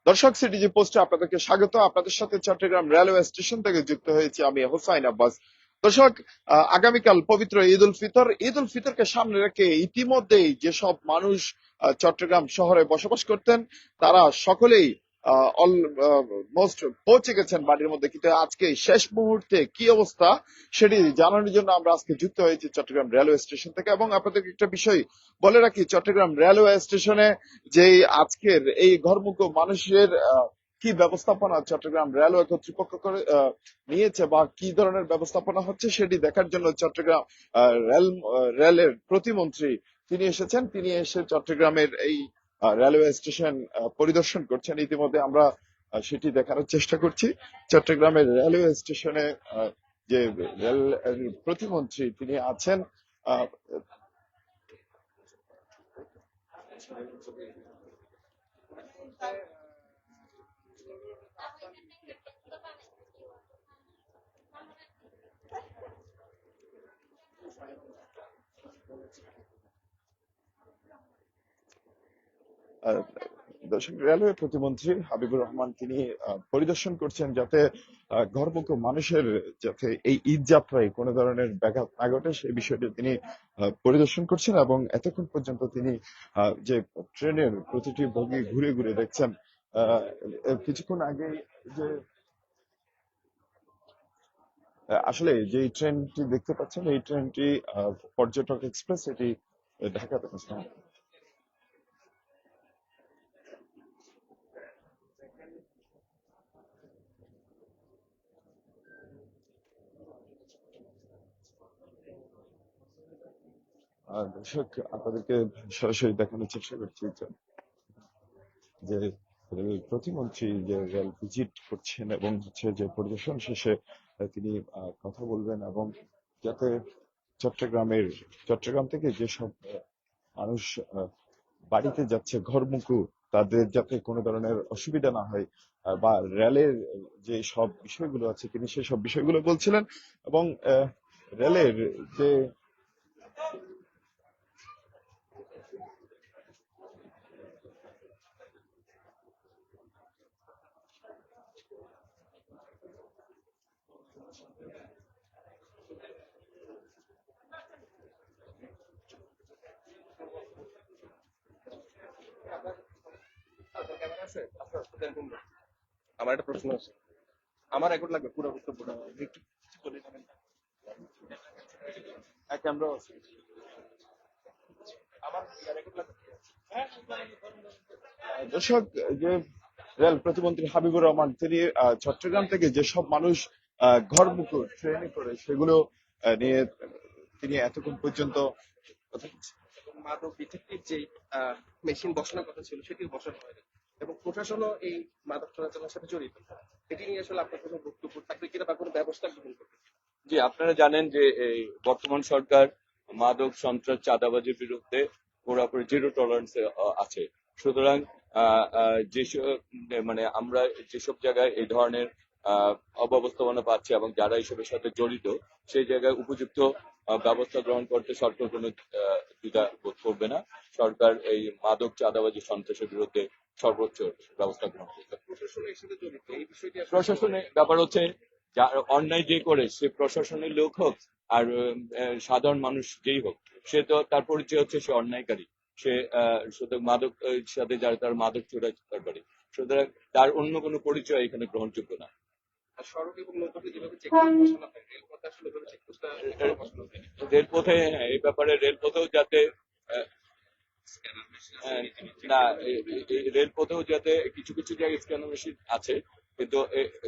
দর্শক, সিটিজি পোস্টে আপনাদেরকে স্বাগত। আপনাদের সাথে চট্টগ্রাম রেলওয়ে স্টেশন থেকে যুক্ত হয়েছি আমি হোসাইন আব্বাস। দর্শক, আগামীকাল পবিত্র ঈদ উল ফিতরকে সামনে রেখে ইতিমধ্যেই যেসব মানুষ চট্টগ্রাম শহরে বসবাস করতেন তারা সকলেই অলমোস্ট পৌঁছে গেছেন বাড়ির মধ্যে, কিন্তু আজকে শেষ মুহূর্তে কি অবস্থা সেটি জানানোর জন্য আমরা আজকে যুক্ত হয়েছি চট্টগ্রাম রেলওয়ে স্টেশন থেকে। এবং আপনাদেরকে একটা বিষয় বলে রাখি, চট্টগ্রাম রেলওয়ে স্টেশনে যে আজকের এই ঘরমুখো মানুষের কি ব্যবস্থাপনা চট্টগ্রাম রেলওয়ে কর্তৃপক্ষ করে নিয়েছে বা কি ধরনের ব্যবস্থাপনা হচ্ছে সেটি দেখার জন্য চট্টগ্রাম রেলের প্রতিমন্ত্রী তিনি এসেছেন। তিনি এসে চট্টগ্রামের এই রেলওয়ে স্টেশন পরিদর্শন করছেন। ইতিমধ্যে আমরা সেটি দেখানোর চেষ্টা করছি। চট্টগ্রামের রেলওয়ে স্টেশনে যে রেল প্রতিমন্ত্রী তিনি আছেন। দর্শক, রেলওয়ে প্রতিমন্ত্রী হাবিবুর রহমান তিনি পরিদর্শন করছেন যাতে ঘরমুখো মানুষের যাতে এই ঈদ যাত্রায় কোনো ধরনের ব্যাঘাত না ঘটে সেই বিষয়টি তিনি পরিদর্শন করছেন। এবং এতক্ষণ পর্যন্ত তিনি যে ট্রেনের প্রতিটি বগি ঘুরে ঘুরে দেখছেন। কিছুক্ষণ আগে যে আসলে যে ট্রেনটি দেখতে পাচ্ছেন এই ট্রেনটি পর্যটক এক্সপ্রেস, এটি ঢাকা থেকে। দর্শক, আপনাদেরকে সরাসরি দেখানোর চেষ্টা করছি যে প্রতিমন্ত্রী যে রেল ভিজিট করছেন এবং হচ্ছে যে পরিদর্শন শেষে তিনি কথা বলবেন। এবং যাতে চট্টগ্রাম থেকে যেসব মানুষ বাড়িতে যাচ্ছে ঘরমুখো, তাদের যাতে কোনো ধরনের অসুবিধা না হয় বা রেলের যে সব বিষয়গুলো আছে তিনি সেই সব বিষয়গুলো বলছিলেন। এবং রেলের যে আমার একটা প্রশ্ন আছে। আমার রেকর্ড লাগবে পুরো বক্তব্যটা একটু কিছু বলে যাবেন? ক্যামেরা আছে আমার রেকর্ড লাগবে। দর্শক, যে রেল প্রতিমন্ত্রী হাবিবুর রহমান তিনি চট্টগ্রাম থেকে যেসব মানুষ ঘরমুখো ট্রেনে করে সেগুলো নিয়ে তিনি এতক্ষণ পর্যন্ত কথা বলছেন। মাদক ডিটেকটিভ যেই মেশিন বসানোর কথা ছিল সেটিও বসানো হয়নি এবং প্রশাসনও এই মাদক চোরাচালানের সাথে জড়িত। এটি নিয়ে আসলে আপনার কোনো বক্তব্য থাকবে কিনা বা কোনো ব্যবস্থা গ্রহণ করবে? জি, আপনারা জানেন যে এই বর্তমান সরকার মাদক, সন্ত্রাস, চাঁদাবাজির বিরুদ্ধে পুরোপুরি জিরো টলারেন্স আছে। সুতরাং যেসব মানে আমরা যেসব জায়গায় এই ধরনের অব্যবস্থাপনা পাচ্ছি এবং যারা এইসবের সাথে জড়িত সেই জায়গায় উপযুক্ত ব্যবস্থা গ্রহণ করতে সরকার কোনো দ্বিধা বোধ করবে না। সরকার এই মাদক, চাঁদাবাজি, সন্ত্রাসের বিরুদ্ধে সর্বোচ্চ ব্যবস্থা গ্রহণ করবে। প্রশাসনের সাথে জড়িত এই বিষয়টি প্রশাসনের ব্যাপার হচ্ছে অন্যায় যে করে সে প্রশাসনের লোক হোক আর সাধারণ মানুষ যেই হোক, সে তো তার পরিচয় হচ্ছে সে অন্যায়কারী। সে শুধু মাদক সাথে যারা তার মাদক চোরাচালান করে, সুতরাং তার অন্য কোনো পরিচয় এখানে গ্রহণযোগ্য না। সড়ক এবং নৌপথে যেভাবে চেকপোস্ট বসানো হয়, রেলপথে আসলে ওইভাবে চেকপোস্টটা এখনো বসানো হয়নি। রেলপথে, হ্যাঁ, এই ব্যাপারে রেলপথেও যাতে না, রেলপথেও যাতে কিছু কিছু জায়গায় স্ক্যানার মেশিন আছে, কিন্তু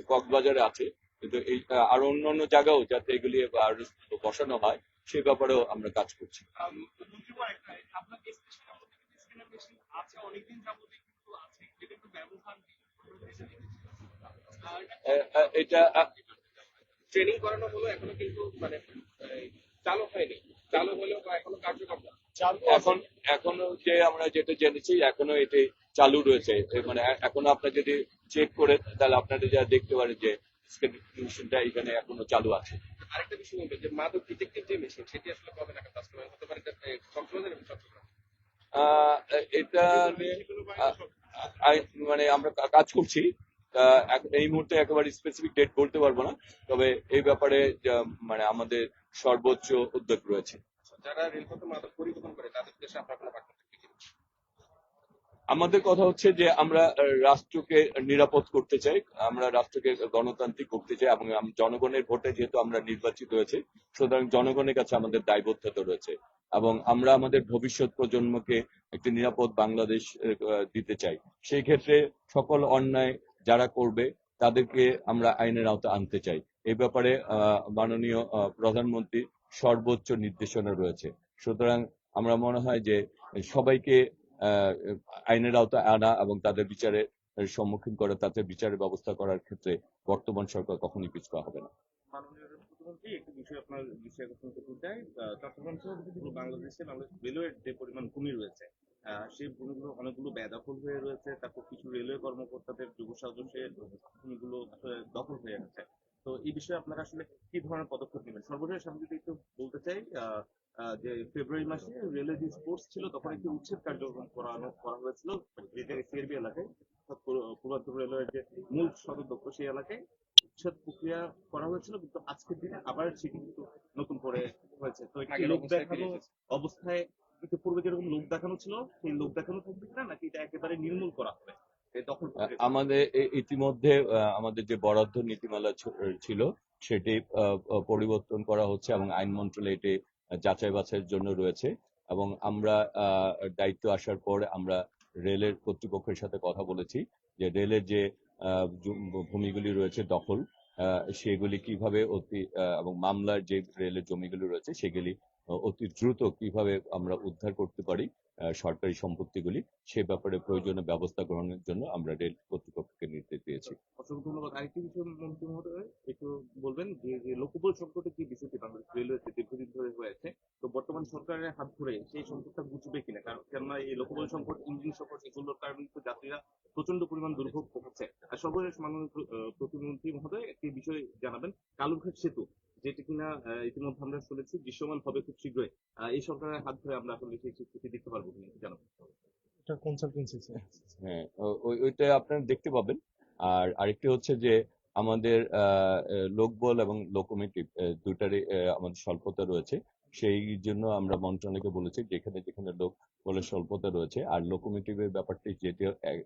কক্সবাজারে আছে, কিন্তু এই আরো অন্যান্য জায়গাও যাতে এগুলি বসানো হয় সেই ব্যাপারেও আমরা কাজ করছি। এটা ট্রেনিং করানো হলো এখনো কিন্তু মানে চালু হয়নি, চালু হলেও বা এখনো কার্যকর না। এখন এখনো যে আমরা যেটা জেনেছি এখনো এটি চালু রয়েছে। মানে এখনো আপনার যদি চেক করে তাহলে আপনারা যা দেখতে পারেন যে মেশিনটা এখানে এখনো চালু আছে। আরেকটা বিষয় বলবো যে মাদক ডিটেকটিভ যে মেশিন সেটি আসলে কবে নাগাদ বাস্তবায়ন হতে পারে? কক্সবাজার এবং চট্টগ্রাম এটা নিয়ে মানে আমরা কাজ করছি। এই মুহূর্তে একেবারে স্পেসিফিক ডেট বলতে পারবো না, তবে এই ব্যাপারে মানে আমাদের সর্বোচ্চ উদ্যোগ রয়েছে। যারা রেলপথে মাদক পরিবহন করে তাদের দেশে আপনার কোনো বার্তা থাকবে কি? আমাদের কথা হচ্ছে যে আমরা রাষ্ট্রকে নিরাপদ করতে চাই, আমরা রাষ্ট্রকে গণতান্ত্রিক করতে চাই, এবং জনগণের ভোটে যেহেতু আমরা নির্বাচিত হয়েছে, সুতরাং জনগণের কাছে আমাদের দায়বদ্ধতা রয়েছে, এবং আমরা আমাদের ভবিষ্যৎ প্রজন্মকে একটি নিরাপদ বাংলাদেশ দিতে চাই। সেই ক্ষেত্রে সকল অন্যায় যারা করবে তাদেরকে আমরা আইনের আওতায় আনতে চাই। এই ব্যাপারে মাননীয় প্রধানমন্ত্রীর সর্বোচ্চ নির্দেশনা রয়েছে। সুতরাং আমরা মনে হয় যে সবাইকে আহ, আইনের আওতায় আনা এবং তাদের বিচারের সম্মুখীন করে তাদের বিচারের ব্যবস্থা করার ক্ষেত্রে বর্তমান সরকার কখনোই পিছপা হবে না। মাননীয় প্রধানমন্ত্রী, একটি বিষয় আপনার দৃষ্টি আকর্ষণ করতে চাই। চট্টগ্রাম সহ পুরো বাংলাদেশ রেলওয়ের যে পরিমাণ ভূমি রয়েছে, সেই ভূমিগুলো অনেকগুলো বেদখল হয়ে রয়েছে। তারপর কিছু রেলওয়ে কর্মকর্তাদের যুব সাজসের ভূমিগুলো আসলে দখল হয়ে গেছে। তো এই বিষয়ে আপনারা আসলে কি ধরনের পদক্ষেপ নেবেন? সর্বশেষ আমি যদি একটু বলতে চাই, যে ফেব্রুয়ারি মাসে রেলের যে স্পোর্টস ছিল তখন একটি উচ্ছেদ কার্যক্রম করা হয়েছিল সিআরবি এলাকায়, অর্থাৎ পূর্বাঞ্চল রেলওয়ের যে মূল সদর দপ্তর সেই এলাকায় উচ্ছেদ প্রক্রিয়া করা হয়েছিল, কিন্তু আজকের দিনে আবার সেটি কিন্তু নতুন করে হয়েছে। তো একটি আগের লোক অবস্থায় দেখানো ফিরে এসেছে। অবস্থায় পূর্বে যেরকম লোক দেখানো ছিল সেই লোক দেখানো থাকবে কিনা, নাকি এটা একেবারে নির্মূল করা হবে এই দখল প্রক্রিয়া? আমাদের ইতিমধ্যে আমাদের যে বরাদ্দ নীতিমালা ছিল সেটি পরিবর্তন করা হচ্ছে, এবং আইন মন্ত্রণালয় এটি যাচাই বাছাইয়ের জন্য রয়েছে। এবং আমরা দায়িত্ব আসার পর আমরা রেলের কর্তৃপক্ষের সাথে কথা বলেছি যে রেলের যে ভূমিগুলি রয়েছে দখল, সেগুলি কিভাবে এবং মামলার যে রেলের জমিগুলি রয়েছে সেগুলি অতি দ্রুত কিভাবে আমরা উদ্ধার করতে পারি সরকারি সম্পত্তিগুলি, সে ব্যাপারে প্রয়োজনীয় ব্যবস্থা গ্রহণের জন্য আমরা রেল কর্তৃপক্ষকে নির্দেশ দিয়েছি। অসংখ্য ধন্যবাদ। আরেকটি বিষয় মন্ত্রী মহোদয় একটু বলবেন, যে লোকবল সংকটের যে বিষয়টি বাংলাদেশ রেলওয়েতে দীর্ঘদিন ধরে হয়েছে, তো বর্তমান সরকারের হাত ধরে সেই সংকটটা ঘুচবে কিনা? কারণ কেননা এই লোকবল সংকট, ইঞ্জিন সংকট, এগুলোর কারণে কিন্তু যাত্রীরা প্রচন্ড পরিমাণ দুর্ভোগ হচ্ছে। আর সর্বশেষ মাননীয় প্রতিমন্ত্রী মহোদয় একটি বিষয় জানাবেন, কালুরঘাট সেতু যেটি কিনা ইতিমধ্যে আমরা শুনেছি দৃশ্যমান হবে খুব শীঘ্রই, এই সরকারের হাত ধরে আমরা আসলে সেই স্বীকৃতি দেখতে পারবো কিনা জানাবেন? হ্যাঁ, ওইটা আপনারা দেখতে পাবেন। আর আরেকটি হচ্ছে যে আমাদের লোকবল এবং লোকোমোটিভ দুটারই আমাদের স্বল্পতা রয়েছে। সেই জন্য আমরা মন্ত্রণালয়কে বলেছি যেখানে যেখানে লোক বলে স্বল্পতা রয়েছে, আর লোকোমোটিভের ব্যাপারটি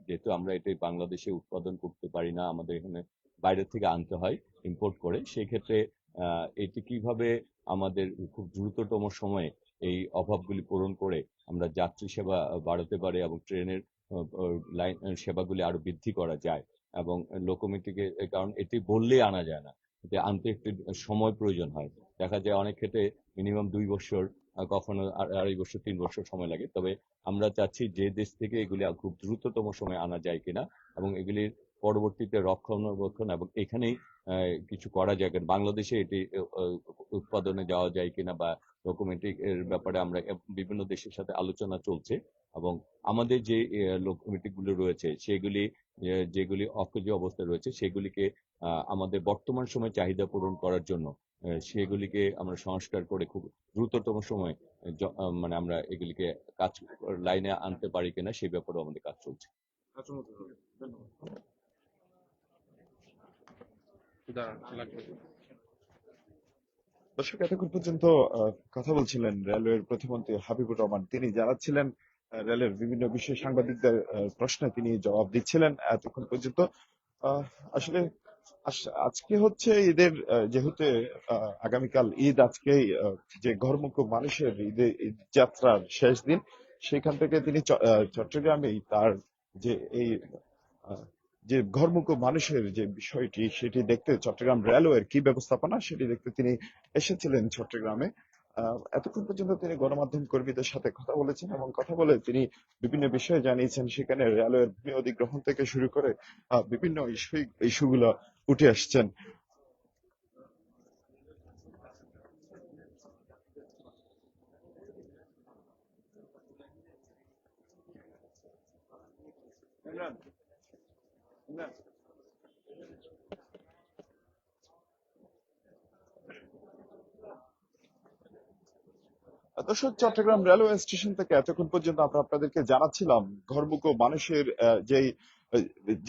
যেহেতু আমরা এটা বাংলাদেশে উৎপাদন করতে পারি না, আমাদের এখানে বাইরে থেকে আনতে হয় ইম্পোর্ট করে, সেই ক্ষেত্রে এটি কিভাবে আমাদের খুব দ্রুততম সময়ে এই অভাবগুলি পূরণ করে আমরা যাত্রী সেবা বাড়াতে পারি এবং ট্রেনের লাইন সেবাগুলি আরো বৃদ্ধি করা যায়। এবং লোকোমোটিভে, কারণ এটি বললেই আনা যায় না, এতে আনতে একটু সময় প্রয়োজন হয়। দেখা যায় অনেক ক্ষেত্রে মিনিমাম 2 বছর, কখনো 2.5 বছর 3 বছর সময় লাগে। তবে আমরা চাচ্ছি যে দেশ থেকে এগুলি খুব দ্রুততম সময় আনা যায় কিনা, এবং এগুলির পরবর্তীতে রক্ষণাবেক্ষণ এবং এখানেই কিছু করা যায় কিনা, বাংলাদেশে এটি উৎপাদনে যাওয়া যায় কিনা, বা লোকোমোটিভ এর ব্যাপারে আমরা বিভিন্ন দেশের সাথে আলোচনা চলছে। এবং আমাদের যে লোকোমোটিভ গুলো রয়েছে সেগুলি যেগুলি অকেজো অবস্থায় রয়েছে সেগুলিকে আমাদের বর্তমান সময়ে চাহিদা পূরণ করার জন্য সেগুলিকে আমরা সংস্কার করে খুব দ্রুততম সময়ে মানে আমরা এগুলিকে কাজ লাইনে আনতে পারি কিনা সেই ব্যাপারেও আমাদের কাজ চলছে। অসংখ্য ধন্যবাদ। দর্শক, এতক্ষণ পর্যন্ত কথা বলছিলেন রেলওয়ের প্রতিমন্ত্রী হাবিবুর রহমান। তিনি জানাচ্ছিলেন রেলের বিভিন্ন বিষয়ে সাংবাদিকদের প্রশ্নে তিনি জবাব দিচ্ছিলেন এতক্ষণ পর্যন্ত। আসলে আজকে হচ্ছে ঈদের, যেহেতু আগামীকাল ঈদ, আজকে যে ঘরমুখ মানুষের ঈদ যাত্রার শেষ দিন, সেখান থেকে তিনি চট্টগ্রামেই তার যে এই যে ঘরমুখ মানুষের যে বিষয়টি সেটি দেখতে, চট্টগ্রাম রেলওয়ের কি ব্যবস্থাপনা সেটি দেখতে তিনি এসেছিলেন চট্টগ্রামে। এতক্ষণ পর্যন্ত তিনি গণমাধ্যম কর্মীদের সাথে কথা বলেছেন এবং কথা বলে তিনি বিভিন্ন বিষয়ে জানিয়েছেন। সেখানে রেলওয়ের ভূমি অধিগ্রহণ থেকে শুরু করে বিভিন্ন ইস্যুগুলো উঠে আসছেন। দর্শক, চট্টগ্রাম রেলওয়ে স্টেশন থেকে এতক্ষণ পর্যন্ত আমরা আপনাদেরকে জানাচ্ছিলাম ঘরমুখো মানুষের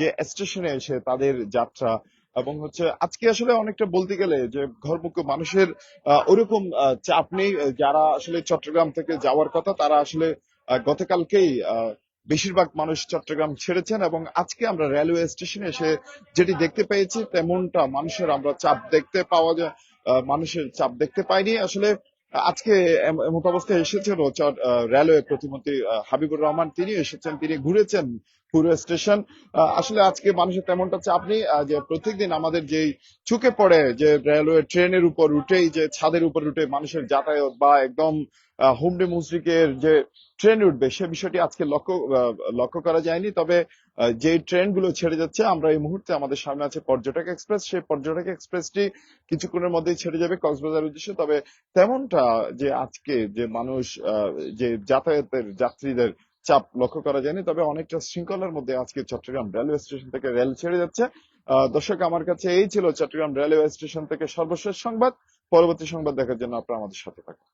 যে স্টেশনে এসে তাদের যাত্রা, এবং হচ্ছে আজকে আসলে অনেকটা বলতে গেলে যে ঘরমুখো মানুষের ওরকম চাপ নেই। যারা আসলে চট্টগ্রাম থেকে যাওয়ার কথা তারা আসলে গতকালকেই বেশিরভাগ মানুষ চট্টগ্রাম ছেড়েছেন, এবং আজকে আমরা রেলওয়ে স্টেশনে এসে যেটি দেখতে পেয়েছি তেমনটা মানুষের আমরা চাপ দেখতে পাওয়া যায়। মানুষের চাপ দেখতে পাইনি আসলে। আজকে এমত অবস্থায় এসেছেন রেলওয়ে প্রতিমন্ত্রী হাবিবুর রহমান, তিনি এসেছেন, তিনি ঘুরেছেন পুরো স্টেশন। আসলে আজকে মানুষের তেমনটা চাপ নেই। যে প্রত্যেকদিন আমাদের যেই চোখে পড়ে যে রেলওয়ে ট্রেনের উপর উঠেই যে ছাদের উপর উঠে মানুষের যাতায়াত বা একদম হুমড়ি মুচড়িকের যে ট্রেন উঠবে সে বিষয়টি আজকে লক্ষ্য করা যায়নি। তবে যে ট্রেনগুলো ছেড়ে যাচ্ছে, আমরা এই মুহূর্তে আমাদের সামনে আছে পর্যটক এক্সপ্রেস, সেই পর্যটক এক্সপ্রেসটি কিছুক্ষণের মধ্যেই ছেড়ে যাবে কক্সবাজার উদ্দেশ্যে। তবে তেমনটা যে আজকে যে মানুষ যে যাতায়াতের যাত্রীদের চাপ লক্ষ্য করা যায়নি। তবে অনেকটা শৃঙ্খলার মধ্যে আজকে চট্টগ্রাম রেলওয়ে স্টেশন থেকে রেল ছেড়ে যাচ্ছে। দর্শক, আমার কাছে এই ছিল চট্টগ্রাম রেলওয়ে স্টেশন থেকে সর্বশেষ সংবাদ। পরবর্তী সংবাদ দেখার জন্য আপনারা আমাদের সাথে থাকুন।